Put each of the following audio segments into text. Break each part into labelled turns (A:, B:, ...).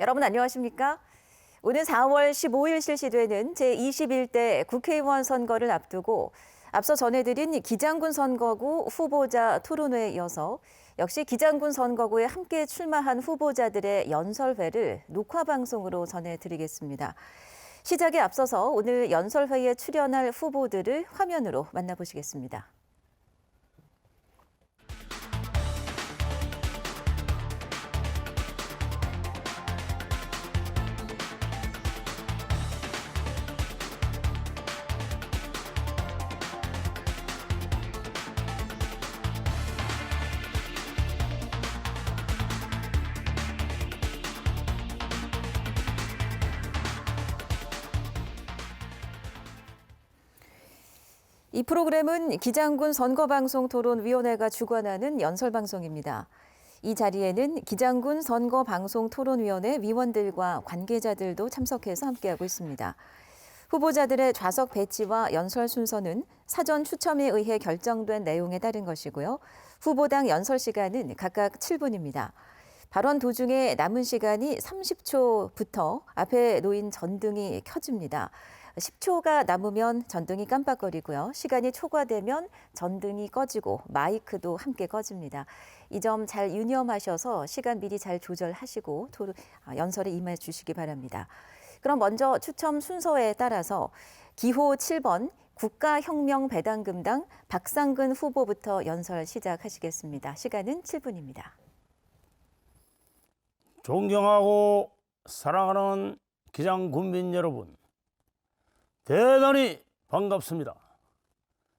A: 여러분 안녕하십니까? 오늘 4월 15일 실시되는 제21대 국회의원 선거를 앞두고 앞서 전해드린 기장군 선거구 후보자 토론회에 이어서 역시 기장군 선거구에 함께 출마한 후보자들의 연설회를 녹화방송으로 전해드리겠습니다. 시작에 앞서서 오늘 연설회에 출연할 후보들을 화면으로 만나보시겠습니다. 이 프로그램은 기장군 선거방송토론위원회가 주관하는 연설방송입니다. 이 자리에는 기장군 선거방송토론위원회 위원들과 관계자들도 참석해서 함께하고 있습니다. 후보자들의 좌석 배치와 연설 순서는 사전 추첨에 의해 결정된 내용에 따른 것이고요. 후보당 연설 시간은 각각 7분입니다. 발언 도중에 남은 시간이 30초부터 앞에 놓인 전등이 켜집니다. 10초가 남으면 전등이 깜빡거리고요. 시간이 초과되면 전등이 꺼지고 마이크도 함께 꺼집니다. 이 점 잘 유념하셔서 시간 미리 잘 조절하시고 연설에 임해 주시기 바랍니다. 그럼 먼저 추첨 순서에 따라서 기호 7번 국가혁명배당금당 박상근 후보부터 연설 시작하시겠습니다. 시간은 7분입니다.
B: 존경하고 사랑하는 기장군민 여러분, 대단히 반갑습니다.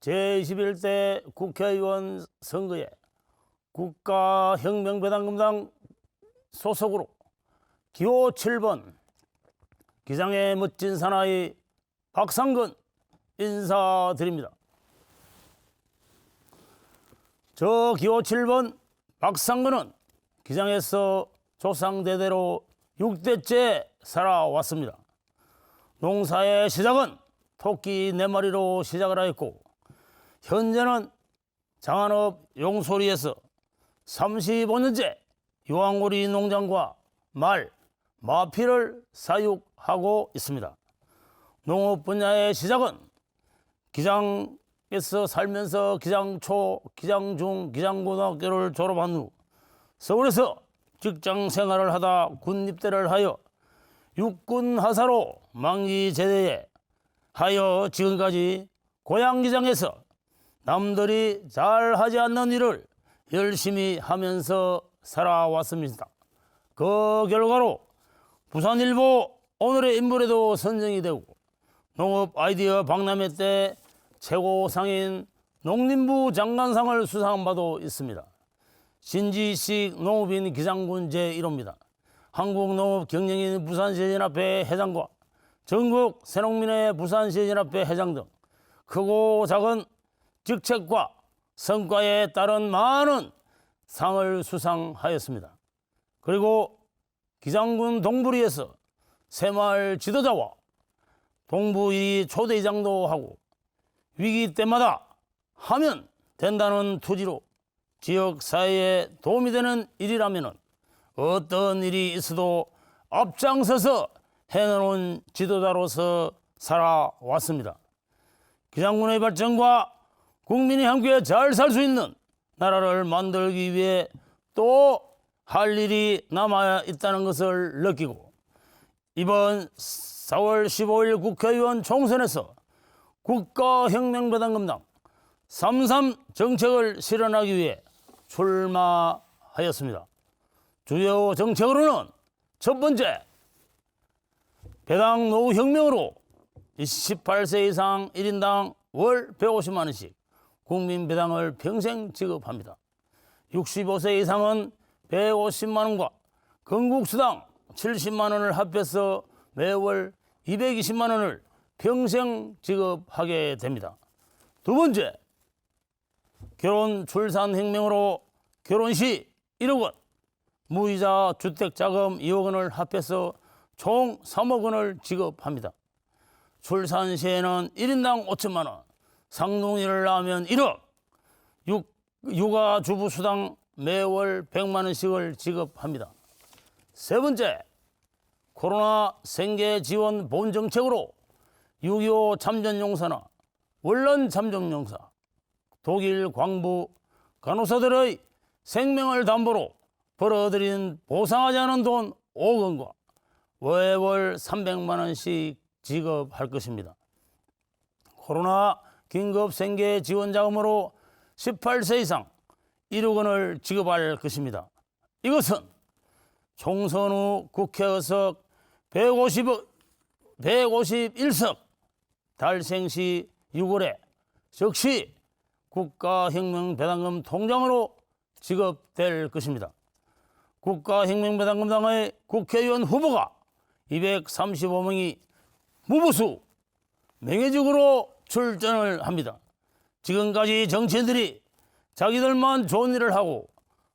B: 제21대 국회의원 선거에 국가혁명배당금당 소속으로 기호 7번 기장의 멋진 사나이 박상근 인사드립니다. 저 기호 7번 박상근은 기장에서 조상대대로 6대째 살아왔습니다. 농사의 시작은 토끼 4마리로 시작을 하였고 현재는 장안업 용소리에서 35년째 유황오리 농장과 말, 마피를 사육하고 있습니다. 농업 분야의 시작은 기장에서 살면서 기장초, 기장중, 기장고등학교를 졸업한 후 서울에서 직장 생활을 하다 군 입대를 하여 육군 하사로 만기 제대에 하여 지금까지 고향 기장에서 남들이 잘 하지 않는 일을 열심히 하면서 살아왔습니다. 그 결과로 부산일보 오늘의 인물에도 선정이 되고 농업 아이디어 박람회 때 최고상인 농림부 장관상을 수상한 바도 있습니다. 신지식 농업인 기장군 제1호입니다. 한국농업경영인 부산시연합회 회장과 전국 새농민회 부산시연합회 회장 등 크고 작은 직책과 성과에 따른 많은 상을 수상하였습니다. 그리고 기장군 동부리에서 새마을 지도자와 동부일이 초대이장도 하고 위기 때마다 하면 된다는 투지로 지역사회에 도움이 되는 일이라면 어떤 일이 있어도 앞장서서 해놓은 지도자로서 살아왔습니다. 기장군의 발전과 국민이 함께 잘 살 수 있는 나라를 만들기 위해 또 할 일이 남아 있다는 것을 느끼고 이번 4월 15일 국회의원 총선에서 국가혁명배당금당 3.3 정책을 실현하기 위해 출마하였습니다. 주요 정책으로는 첫 번째, 배당 노후혁명으로 28세 이상 1인당 월 150만 원씩 국민배당을 평생 지급합니다. 65세 이상은 150만 원과 건국수당 70만 원을 합해서 매월 220만 원을 평생 지급하게 됩니다. 두 번째, 결혼 출산혁명으로 결혼 시 1억 원, 무이자 주택자금 2억 원을 합해서 총 3억 원을 지급합니다. 출산 시에는 1인당 5천만 원, 상둥이를 낳으면 1억, 육아주부수당 매월 100만 원씩을 지급합니다. 세 번째, 코로나 생계 지원 보훈 정책으로 6.25 참전용사나 원론 참전용사, 독일 광부 간호사들의 생명을 담보로 벌어들인 보상하지 않은 돈 5억 원과 월월 300만 원씩 지급할 것입니다. 코로나 긴급 생계 지원 자금으로 18세 이상 1억 원을 지급할 것입니다. 이것은 총선 후 국회 의석 151석 달성 시 6월에 즉시 국가혁명배당금 통장으로 지급될 것입니다. 국가혁명배당금당의 국회의원 후보가 235명이 무보수 명예직으로 출전을 합니다. 지금까지 정치인들이 자기들만 좋은 일을 하고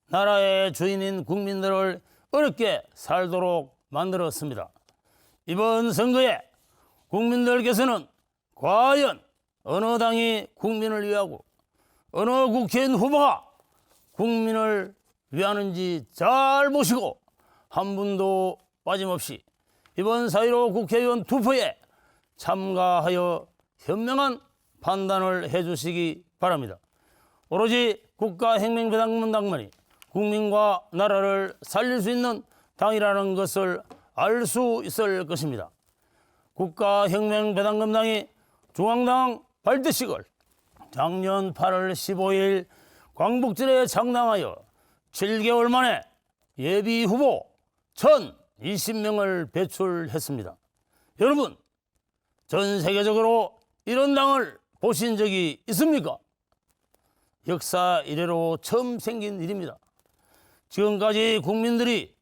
B: 나라의 주인인 국민들을 어렵게 살도록 만들었습니다. 이번 선거에 국민들께서는 과연 어느 당이 국민을 위하고 어느 국회의원 후보가 국민을 위하는지 잘 보시고 한 분도 빠짐없이 이번 4.15 국회의원 투표에 참가하여 현명한 판단을 해주시기 바랍니다. 오로지 국가혁명배당금당만이 국민과 나라를 살릴 수 있는 당이라는 것을 알 수 있을 것입니다. 국가혁명배당금당이 중앙당 발대식을 작년 8월 15일 광복절에 창당하여 7개월 만에 예비 후보 1,020명을 배출했습니다. 여러분, 전 세계적으로 이런 당을 보신 적이 있습니까? 역사 이래로 처음 생긴 일입니다. 지금까지 국민들이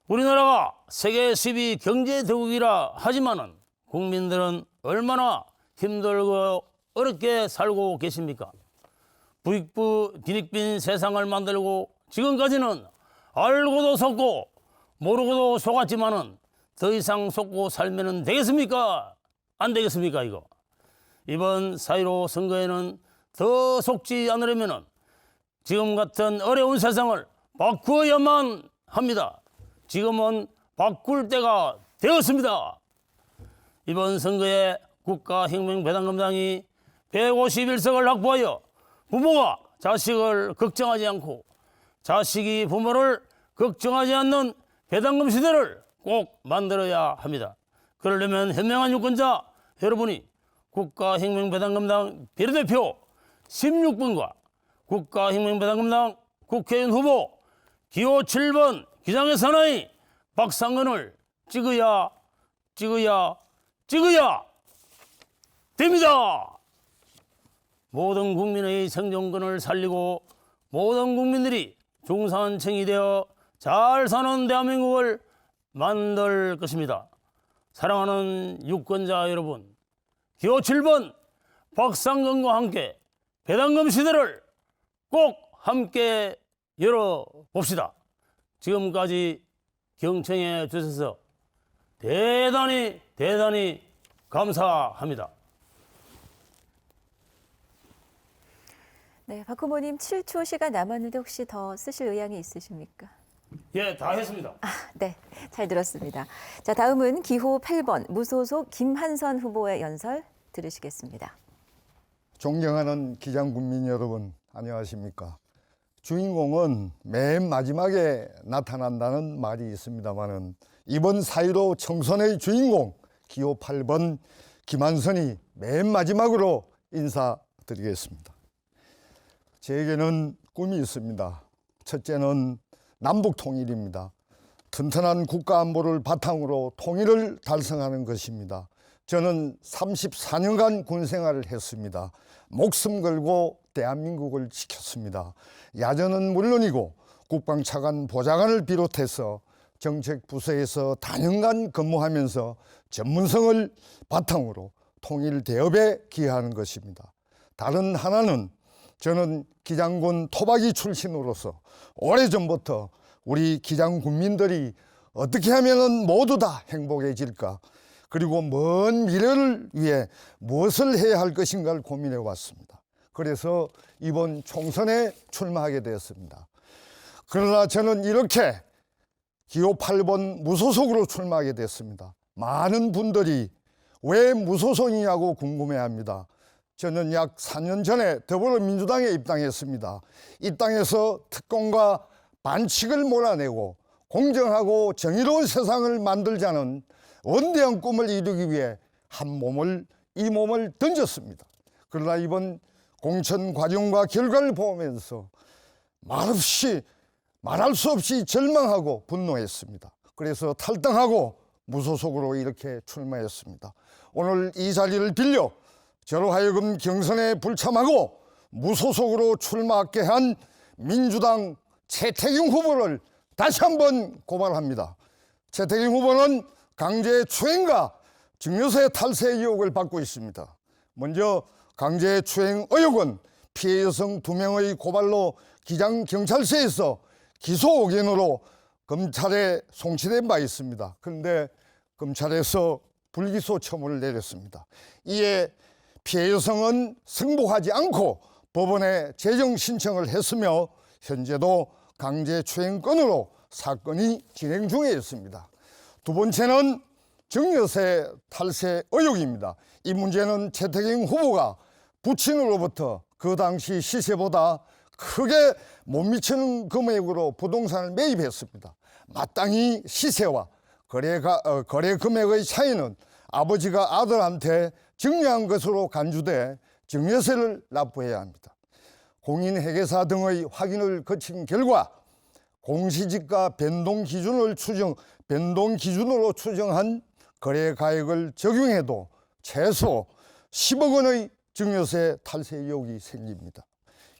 B: 우리나라가 세계 10위 경제대국이라 하지만은 국민들은 얼마나 힘들고 어렵게 살고 계십니까? 부익부 빈익빈 세상을 만들고 지금까지는 알고도 속고 모르고도 속았지만은 더 이상 속고 살면 되겠습니까? 안 되겠습니까 이거? 이번 4.15 선거에는 더 속지 않으려면은 지금 같은 어려운 세상을 바꾸어야만 합니다. 지금은 바꿀 때가 되었습니다. 이번 선거에 국가혁명배당금당이 151석을 확보하여 부모가 자식을 걱정하지 않고 자식이 부모를 걱정하지 않는 배당금 시대를 꼭 만들어야 합니다. 그러려면 현명한 유권자 여러분이 국가혁명배당금당 비례대표 16번과 국가혁명배당금당 국회의원 후보 기호 7번 기장의 사나이 박상근을 찍어야 됩니다. 모든 국민의 생존권을 살리고 모든 국민들이 중산층이 되어 잘 사는 대한민국을 만들 것입니다. 사랑하는 유권자 여러분, 기호 7번 박상근과 함께 배당금 시대를 꼭 함께 열어봅시다. 지금까지 경청해 주셔서 대단히 감사합니다.
A: 네, 박 후보님 7초 시간 남았는데 혹시 더 쓰실 의향이 있으십니까?
B: 예, 다 했습니다.
A: 네, 잘 들었습니다. 자, 다음은 기호 8번 무소속 김한선 후보의 연설 들으시겠습니다.
C: 존경하는 기장군민 여러분, 안녕하십니까? 주인공은 맨 마지막에 나타난다는 말이 있습니다만은 이번 4.15 총선의 주인공 기호 8번 김한선이 맨 마지막으로 인사드리겠습니다. 제게는 꿈이 있습니다. 첫째는 남북 통일입니다. 튼튼한 국가 안보를 바탕으로 통일을 달성하는 것입니다. 저는 34년간 군 생활을 했습니다. 목숨 걸고 대한민국을 지켰습니다. 야전은 물론이고 국방차관 보좌관을 비롯해서 정책부서에서 다년간 근무하면서 전문성을 바탕으로 통일 대업에 기여하는 것입니다. 다른 하나는 저는 기장군 토박이 출신으로서 오래전부터 우리 기장군민들이 어떻게 하면 모두 다 행복해질까, 그리고 먼 미래를 위해 무엇을 해야 할 것인가를 고민해 왔습니다. 그래서 이번 총선에 출마하게 되었습니다. 그러나 저는 이렇게 기호 8번 무소속으로 출마하게 됐습니다. 많은 분들이 왜 무소속이냐고 궁금해합니다. 저는 약 4년 전에 더불어민주당에 입당했습니다. 이 땅에서 특권과 반칙을 몰아내고 공정하고 정의로운 세상을 만들자는 원대한 꿈을 이루기 위해 이 몸을 던졌습니다. 그러나 이번 공천 과정과 결과를 보면서 말할 수 없이 절망하고 분노했습니다. 그래서 탈당하고 무소속으로 이렇게 출마했습니다. 오늘 이 자리를 빌려 저로 하여금 경선에 불참하고 무소속으로 출마하게 한 민주당 채택인 후보를 다시 한번 고발합니다. 채택인 후보는 강제추행과 증여세 탈세 의혹을 받고 있습니다. 먼저 강제추행 의혹은 피해 여성 2명의 고발로 기장경찰서에서 기소 의견으로 검찰에 송치된 바 있습니다. 그런데 검찰에서 불기소 처분을 내렸습니다. 이에 피해 여성은 승복하지 않고 법원에 재정 신청을 했으며 현재도 강제추행 건으로 사건이 진행 중에 있습니다. 두 번째는 증여세 탈세 의혹입니다. 이 문제는 채택인 후보가 부친으로부터 그 당시 시세보다 크게 못 미치는 금액으로 부동산을 매입했습니다. 마땅히 시세와 거래 금액의 차이는 아버지가 아들한테 증여한 것으로 간주돼 증여세를 납부해야 합니다. 공인회계사 등의 확인을 거친 결과 공시지가 변동 기준으로 추정한 거래 가액을 적용해도 최소 10억 원의 증여세 탈세 의혹이 생깁니다.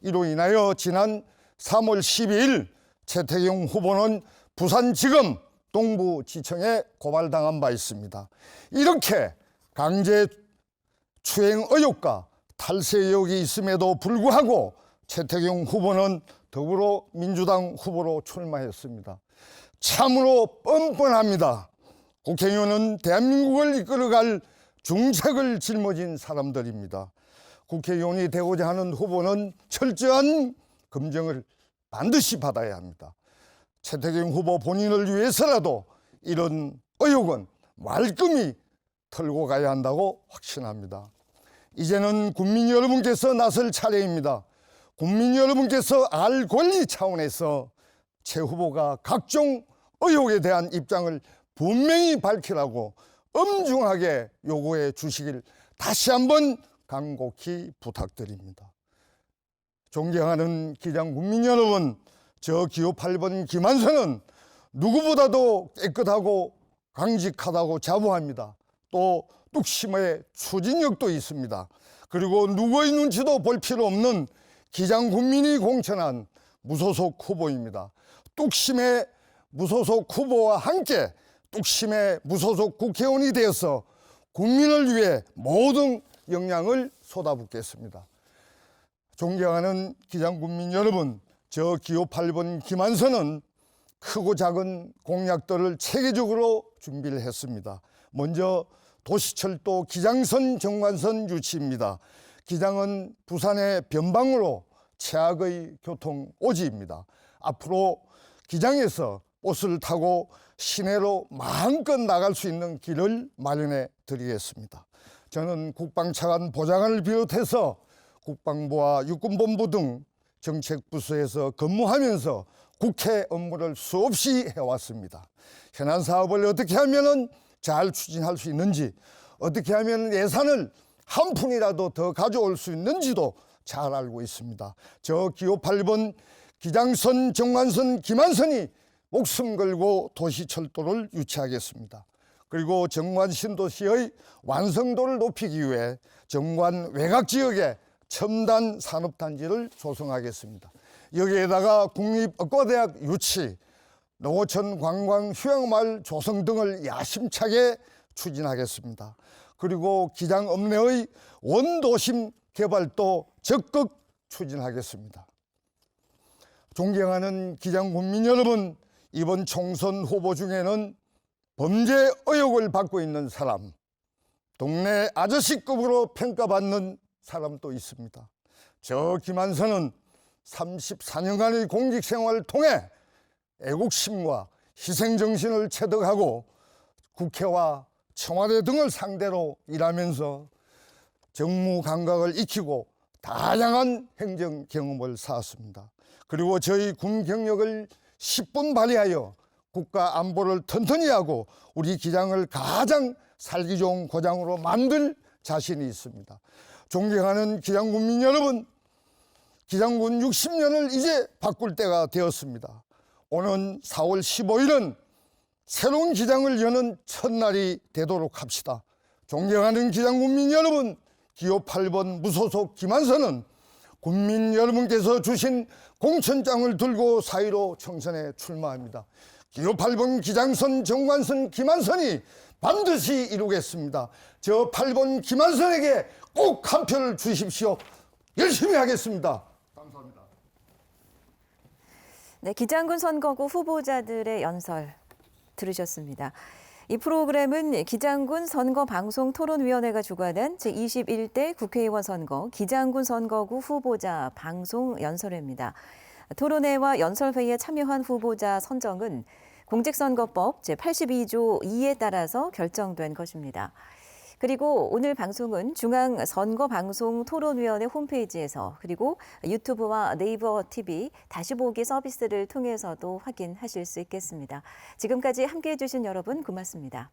C: 이로 인하여 지난 3월 12일 채택인 후보는 부산지검 동부지청에 고발당한 바 있습니다. 이렇게 강제추행 의혹과 탈세 의혹이 있음에도 불구하고 채택인 후보는 더불어민주당 후보로 출마했습니다. 참으로 뻔뻔합니다. 국회의원은 대한민국을 이끌어갈 중책을 짊어진 사람들입니다. 국회의원이 되고자 하는 후보는 철저한 검증을 반드시 받아야 합니다. 채택인 후보 본인을 위해서라도 이런 의혹은 말끔히 털고 가야 한다고 확신합니다. 이제는 국민 여러분께서 나설 차례입니다. 국민 여러분께서 알 권리 차원에서 최 후보가 각종 의혹에 대한 입장을 분명히 밝히라고 엄중하게 요구해 주시길 다시 한번 간곡히 부탁드립니다. 존경하는 기장 국민 여러분, 저 기호 8번 김한선은 누구보다도 깨끗하고 강직하다고 자부합니다. 또 뚝심의 추진력도 있습니다. 그리고 누구의 눈치도 볼 필요 없는 기장 국민이 공천한 무소속 후보입니다. 뚝심의 무소속 후보와 함께 뚝심의 무소속 국회의원이 되어서 국민을 위해 모든 역량을 쏟아붓겠습니다. 존경하는 기장 국민 여러분, 저 기호 8번 김한선은 크고 작은 공약들을 체계적으로 준비를 했습니다. 먼저 도시철도 기장선 정관선 유치입니다. 기장은 부산의 변방으로 최악의 교통 오지입니다. 앞으로 기장에서 버스를 타고 시내로 마음껏 나갈 수 있는 길을 마련해 드리겠습니다. 저는 국방차관 보좌관을 비롯해서 국방부와 육군본부 등 정책부서에서 근무하면서 국회 업무를 수없이 해왔습니다. 현안 사업을 어떻게 하면 잘 추진할 수 있는지, 어떻게 하면 예산을 한 푼이라도 더 가져올 수 있는지도 잘 알고 있습니다. 저 기호 8번 기장선 정관선 김한선이 목숨 걸고 도시철도를 유치하겠습니다. 그리고 정관 신도시의 완성도를 높이기 위해 정관 외곽지역에 첨단 산업단지를 조성하겠습니다. 여기에다가 국립의과대학 유치, 농어촌 관광 휴양마을 조성 등을 야심차게 추진하겠습니다. 그리고 기장 읍내의 원도심 개발도 적극 추진하겠습니다. 존경하는 기장 국민 여러분, 이번 총선 후보 중에는 범죄 의혹을 받고 있는 사람, 동네 아저씨급으로 평가받는 사람도 있습니다. 저 김한선은 34년간의 공직 생활을 통해 애국심과 희생정신을 체득하고 국회와 청와대 등을 상대로 일하면서 정무 감각을 익히고 다양한 행정 경험을 쌓았습니다. 그리고 저희 군 경력을 10분 발휘하여 국가 안보를 튼튼히 하고 우리 기장을 가장 살기 좋은 고장으로 만들 자신이 있습니다. 존경하는 기장군민 여러분, 기장군 60년을 이제 바꿀 때가 되었습니다. 오는 4월 15일은 새로운 기장을 여는 첫날이 되도록 합시다. 존경하는 기장군민 여러분, 기호 8번 무소속 김한선은 군민 여러분께서 주신 공천장을 들고 4.15 총선에 출마합니다. 기호 8번 기장선 정관선 김한선이 반드시 이루겠습니다. 저 8번 김한선에게 꼭 한 표를 주십시오. 열심히 하겠습니다. 감사합니다.
A: 네, 기장군 선거구 후보자들의 연설 들으셨습니다. 이 프로그램은 기장군 선거방송토론위원회가 주관한 제21대 국회의원 선거 기장군 선거구 후보자 방송 연설회입니다. 토론회와 연설회에 참여한 후보자 선정은 공직선거법 제82조 2에 따라서 결정된 것입니다. 그리고 오늘 방송은 중앙선거방송토론위원회 홈페이지에서 그리고 유튜브와 네이버 TV 다시 보기 서비스를 통해서도 확인하실 수 있겠습니다. 지금까지 함께해 주신 여러분 고맙습니다.